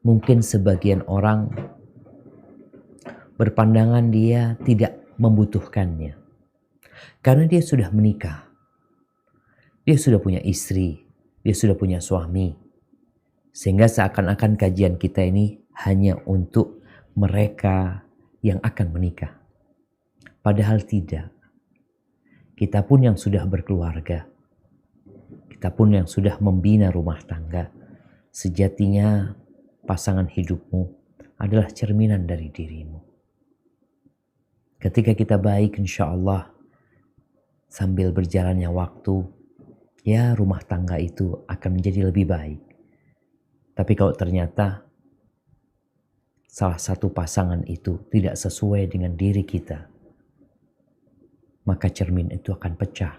Mungkin sebagian orang berpandangan dia tidak membutuhkannya. Karena dia sudah menikah. Dia sudah punya istri. Dia sudah punya suami. Sehingga seakan-akan kajian kita ini hanya untuk mereka yang akan menikah. Padahal tidak. Kita pun yang sudah berkeluarga. Kita pun yang sudah membina rumah tangga. Sejatinya pasangan hidupmu adalah cerminan dari dirimu. Ketika kita baik, insya Allah, sambil berjalannya waktu, ya rumah tangga itu akan menjadi lebih baik. Tapi kalau ternyata salah satu pasangan itu tidak sesuai dengan diri kita, maka cermin itu akan pecah.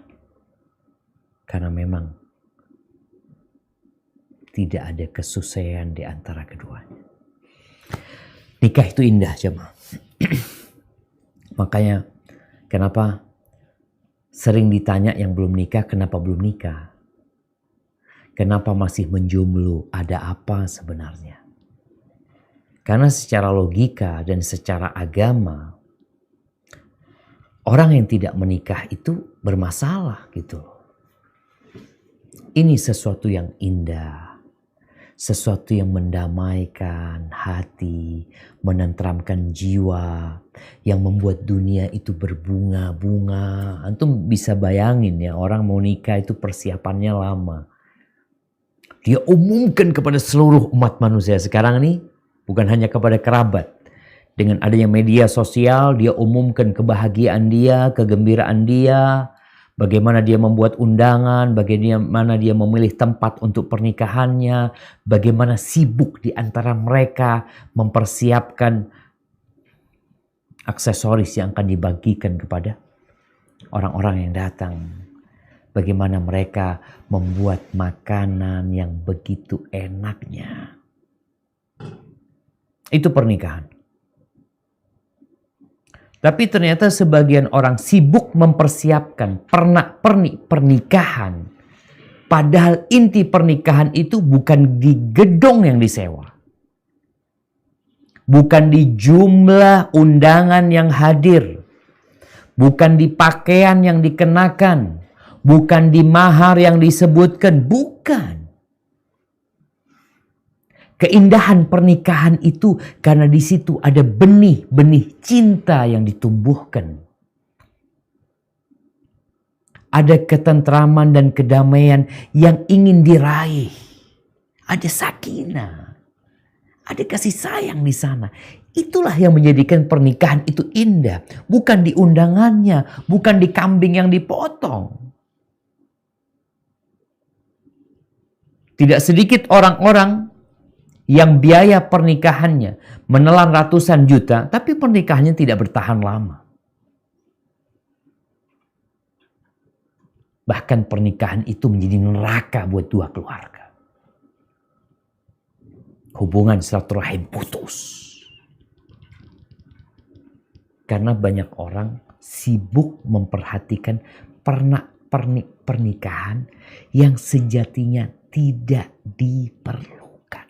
Karena memang tidak ada kesesuaian di antara keduanya. Nikah itu indah, jemaah. Makanya kenapa sering ditanya yang belum nikah, kenapa belum nikah? Kenapa masih menjomblo? Ada apa sebenarnya? Karena secara logika dan secara agama, orang yang tidak menikah itu bermasalah gitu. Ini sesuatu yang indah. Sesuatu yang mendamaikan hati, menenteramkan jiwa, yang membuat dunia itu berbunga-bunga. Antum bisa bayangin ya, orang mau nikah itu persiapannya lama. Dia umumkan kepada seluruh umat manusia sekarang ini, bukan hanya kepada kerabat. Dengan adanya media sosial, dia umumkan kebahagiaan dia, kegembiraan dia, bagaimana dia membuat undangan, bagaimana dia memilih tempat untuk pernikahannya, bagaimana sibuk di antara mereka mempersiapkan aksesoris yang akan dibagikan kepada orang-orang yang datang. Bagaimana mereka membuat makanan yang begitu enaknya. Itu pernikahan. Tapi ternyata sebagian orang sibuk mempersiapkan pernak-pernik pernikahan. Padahal inti pernikahan itu bukan di gedung yang disewa. Bukan di jumlah undangan yang hadir. Bukan di pakaian yang dikenakan. Bukan di mahar yang disebutkan. Bukan. Keindahan pernikahan itu karena di situ ada benih-benih cinta yang ditumbuhkan. Ada ketentraman dan kedamaian yang ingin diraih. Ada sakinah. Ada kasih sayang di sana. Itulah yang menjadikan pernikahan itu indah. Bukan di undangannya, bukan di kambing yang dipotong. Tidak sedikit orang-orang yang biaya pernikahannya menelan ratusan juta, tapi pernikahannya tidak bertahan lama. Bahkan pernikahan itu menjadi neraka buat dua keluarga. Hubungan silaturahim putus. Karena banyak orang sibuk memperhatikan pernak-pernik pernikahan yang sejatinya tidak diperlukan.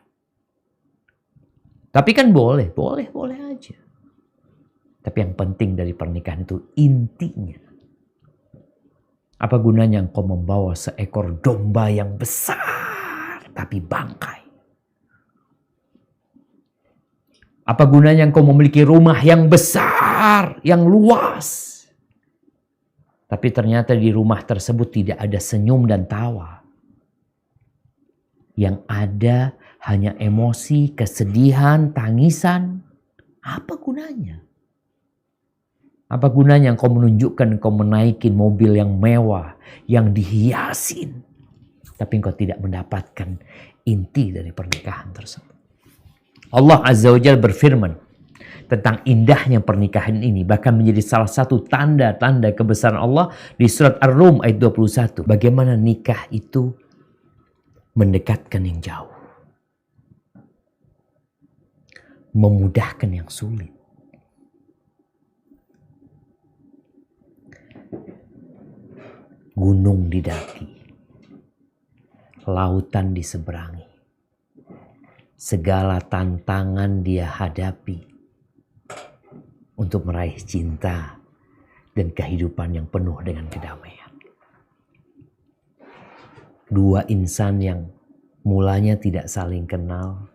Tapi kan boleh aja. Tapi yang penting dari pernikahan itu intinya. Apa gunanya engkau membawa seekor domba yang besar tapi bangkai? Apa gunanya engkau memiliki rumah yang besar, yang luas? Tapi ternyata di rumah tersebut tidak ada senyum dan tawa. Yang ada hanya emosi, kesedihan, tangisan. Apa gunanya? Apa gunanya engkau menunjukkan engkau menaikin mobil yang mewah, yang dihiasin. Tapi engkau tidak mendapatkan inti dari pernikahan tersebut. Allah Azza wa Jalla berfirman tentang indahnya pernikahan ini. Bahkan menjadi salah satu tanda-tanda kebesaran Allah di surat Ar-Rum ayat 21. Bagaimana nikah itu mendekatkan yang jauh. Memudahkan yang sulit. Gunung didaki. Lautan diseberangi. segala tantangan dia hadapi untuk meraih cinta dan kehidupan yang penuh dengan kedamaian. Dua insan yang mulanya tidak saling kenal,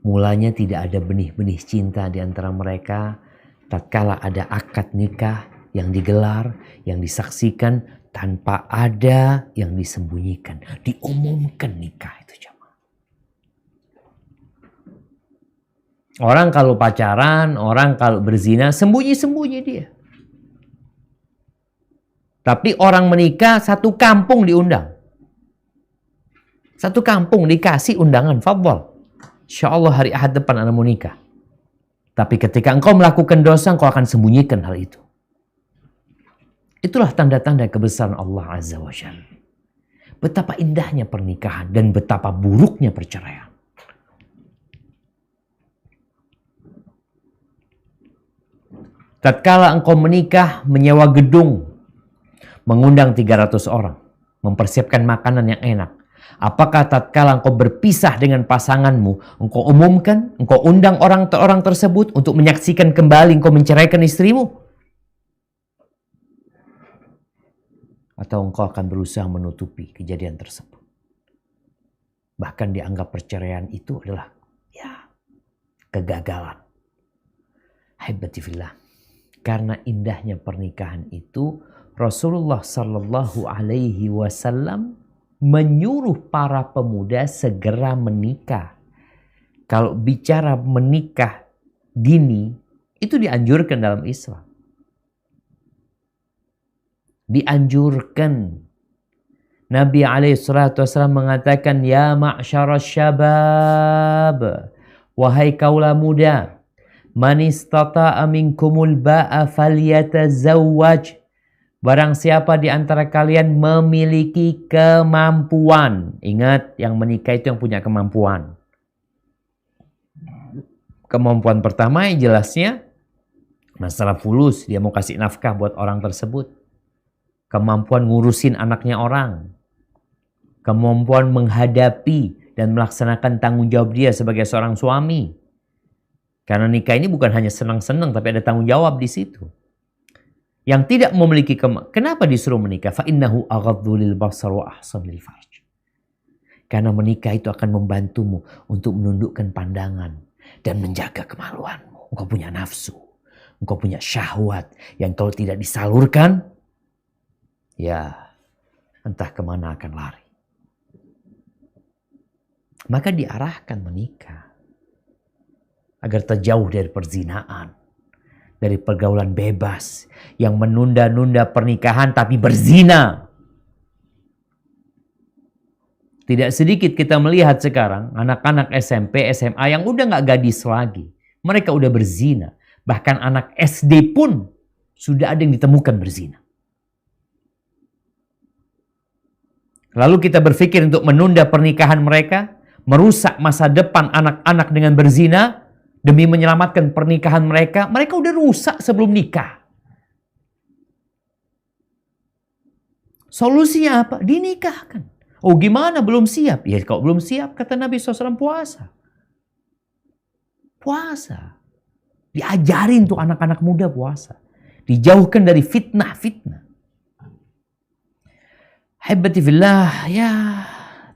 mulanya tidak ada benih-benih cinta di antara mereka, tatkala ada akad nikah yang digelar, yang disaksikan tanpa ada yang disembunyikan, diumumkan nikah itu jemaah. Orang kalau pacaran, orang kalau berzina, sembunyi-sembunyi dia. Tapi orang menikah, satu kampung diundang. Satu kampung dikasih undangan, fadhal. Insyaallah hari Ahad depan anak mau nikah. Tapi ketika engkau melakukan dosa, engkau akan sembunyikan hal itu. Itulah tanda-tanda kebesaran Allah Azza wa Jalla. Betapa indahnya pernikahan dan betapa buruknya perceraian. Tatkala engkau menikah, menyewa gedung, mengundang 300 orang, mempersiapkan makanan yang enak. Apakah tatkala engkau berpisah dengan pasanganmu, engkau umumkan, engkau undang orang tersebut untuk menyaksikan kembali engkau menceraikan istrimu? Atau engkau akan berusaha menutupi kejadian tersebut? Bahkan dianggap perceraian itu adalah kegagalan. Haibati fillah. Karena indahnya pernikahan itu, Rasulullah Sallallahu Alaihi Wasallam menyuruh para pemuda segera menikah. Kalau bicara menikah dini, itu dianjurkan dalam Islam. Dianjurkan. Nabi SAW mengatakan, ya ma'syarasy syabab, wahai kaula muda, man istata'a minkumul ba'a falyatazawwaj. Barang siapa di antara kalian memiliki kemampuan. Ingat, yang menikah itu yang punya kemampuan. Kemampuan pertama yang jelasnya masalah fulus, dia mau kasih nafkah buat orang tersebut. Kemampuan ngurusin anaknya orang. Kemampuan menghadapi dan melaksanakan tanggung jawab dia sebagai seorang suami. Karena nikah ini bukan hanya senang-senang, tapi ada tanggung jawab di situ. Yang tidak memiliki kenapa disuruh menikah? Fa innahu aghaddu lil basar wa ahsan lil farj. Karena menikah itu akan membantumu untuk menundukkan pandangan dan menjaga kemaluanmu. Engkau punya nafsu, engkau punya syahwat yang kalau tidak disalurkan, ya entah kemana akan lari. Maka diarahkan menikah agar terjauh dari perzinaan, dari pergaulan bebas yang menunda-nunda pernikahan tapi berzina. Tidak sedikit kita melihat sekarang anak-anak SMP, SMA yang udah gak gadis lagi. Mereka udah berzina. Bahkan anak SD pun sudah ada yang ditemukan berzina. Lalu kita berpikir untuk menunda pernikahan mereka, merusak masa depan anak-anak dengan berzina, demi menyelamatkan pernikahan mereka. Mereka udah rusak sebelum nikah. Solusinya apa? Dinikahkan. Oh gimana? Belum siap? Ya kalau belum siap, kata Nabi SAW, puasa. Puasa. Diajarin tuh anak-anak muda puasa. Dijauhkan dari fitnah-fitnah. Haibati fillah, ya.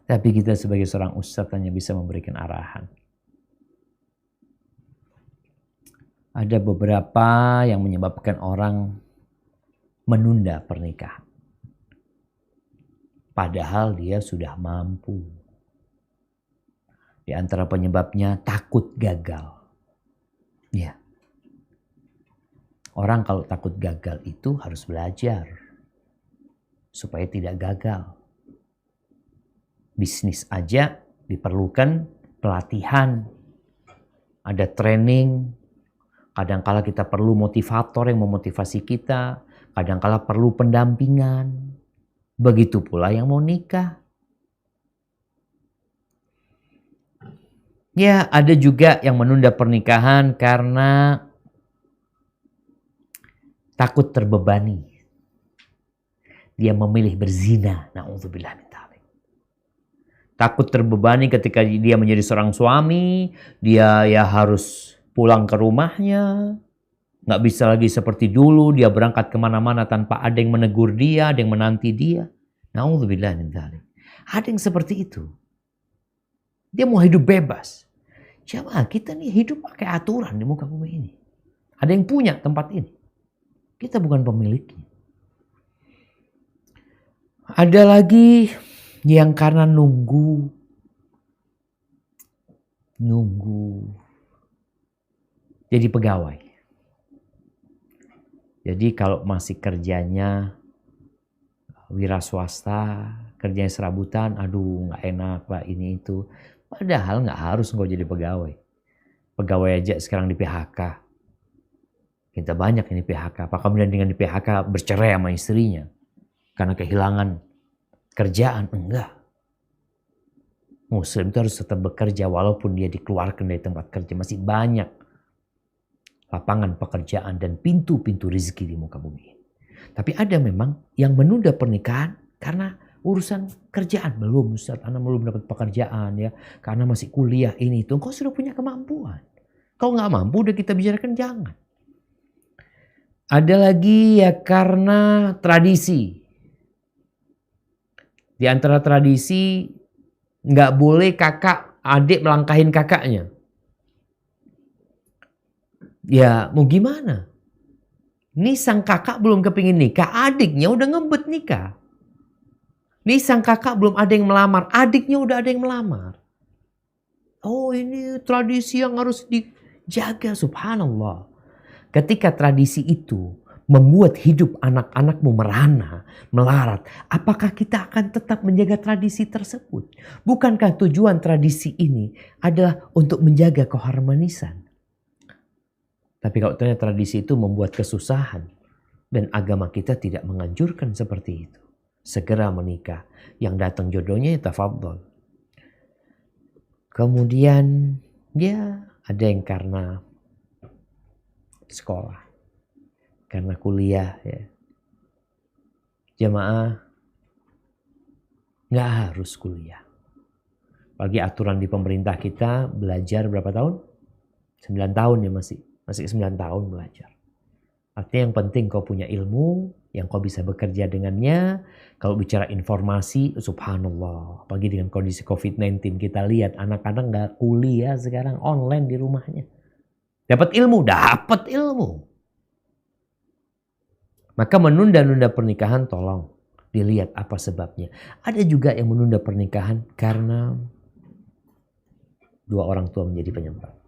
Tapi kita sebagai seorang ustadz hanya bisa memberikan arahan. Ada beberapa yang menyebabkan orang menunda pernikahan. Padahal dia sudah mampu. Di antara penyebabnya takut gagal. Ya. Orang kalau takut gagal itu harus belajar. Supaya tidak gagal. Bisnis aja diperlukan pelatihan. Ada training. Kadangkala kita perlu motivator yang memotivasi kita. Kadangkala perlu pendampingan. Begitu pula yang mau nikah. Ya, ada juga yang menunda pernikahan karena takut terbebani. Dia memilih berzina. Na'udzubillah min dzalik. Takut terbebani ketika dia menjadi seorang suami, dia ya harus pulang ke rumahnya, nggak bisa lagi seperti dulu, dia berangkat kemana-mana tanpa ada yang menegur dia, ada yang menanti dia. Na'udzubillah min dzalik. Ada yang seperti itu. Dia mau hidup bebas. Jamaah, kita nih hidup pakai aturan di muka bumi ini. Ada yang punya tempat ini. Kita bukan pemiliknya. Ada lagi yang karena nunggu jadi pegawai. Jadi kalau masih kerjanya wira swasta, kerjanya serabutan, aduh nggak enak lah ini itu. Padahal nggak harus nggak jadi pegawai. Pegawai aja sekarang di PHK. Kita banyak ini PHK. Apa kemudian dengan di PHK bercerai sama istrinya? Karena kehilangan kerjaan? Enggak. Muslim itu harus tetap bekerja walaupun dia dikeluarkan dari tempat kerja. Masih banyak lapangan pekerjaan dan pintu-pintu rezeki di muka bumi. Tapi ada memang yang menunda pernikahan karena urusan kerjaan. Belum Ustaz, Anda belum dapat pekerjaan ya. Karena masih kuliah ini itu. Kau sudah punya kemampuan. Kau nggak mampu udah kita bicarakan jangan. Ada lagi ya karena tradisi. Di antara tradisi nggak boleh kakak adik melangkahin kakaknya. Ya mau gimana? Nih sang kakak belum kepingin nikah, adiknya udah ngebet nikah. Nih sang kakak belum ada yang melamar, adiknya udah ada yang melamar. Oh ini tradisi yang harus dijaga, subhanallah. Ketika tradisi itu membuat hidup anak-anakmu merana, melarat, apakah kita akan tetap menjaga tradisi tersebut? Bukankah tujuan tradisi ini adalah untuk menjaga keharmonisan? Tapi kalau ternyata tradisi itu membuat kesusahan dan agama kita tidak menganjurkan seperti itu, segera menikah. Yang datang jodohnya ya tafadhol. Kemudian ya ada yang karena sekolah, karena kuliah ya. Jamaah nggak harus kuliah. Bagi aturan di pemerintah kita belajar berapa tahun? 9 tahun ya masih 9 tahun belajar. Artinya yang penting kau punya ilmu, yang kau bisa bekerja dengannya. Kalau bicara informasi, subhanallah. Apalagi dengan kondisi COVID-19 kita lihat anak-anak nggak kuliah sekarang online di rumahnya. Dapat ilmu. Maka menunda-nunda pernikahan tolong dilihat apa sebabnya. Ada juga yang menunda pernikahan karena dua orang tua menjadi penyebab.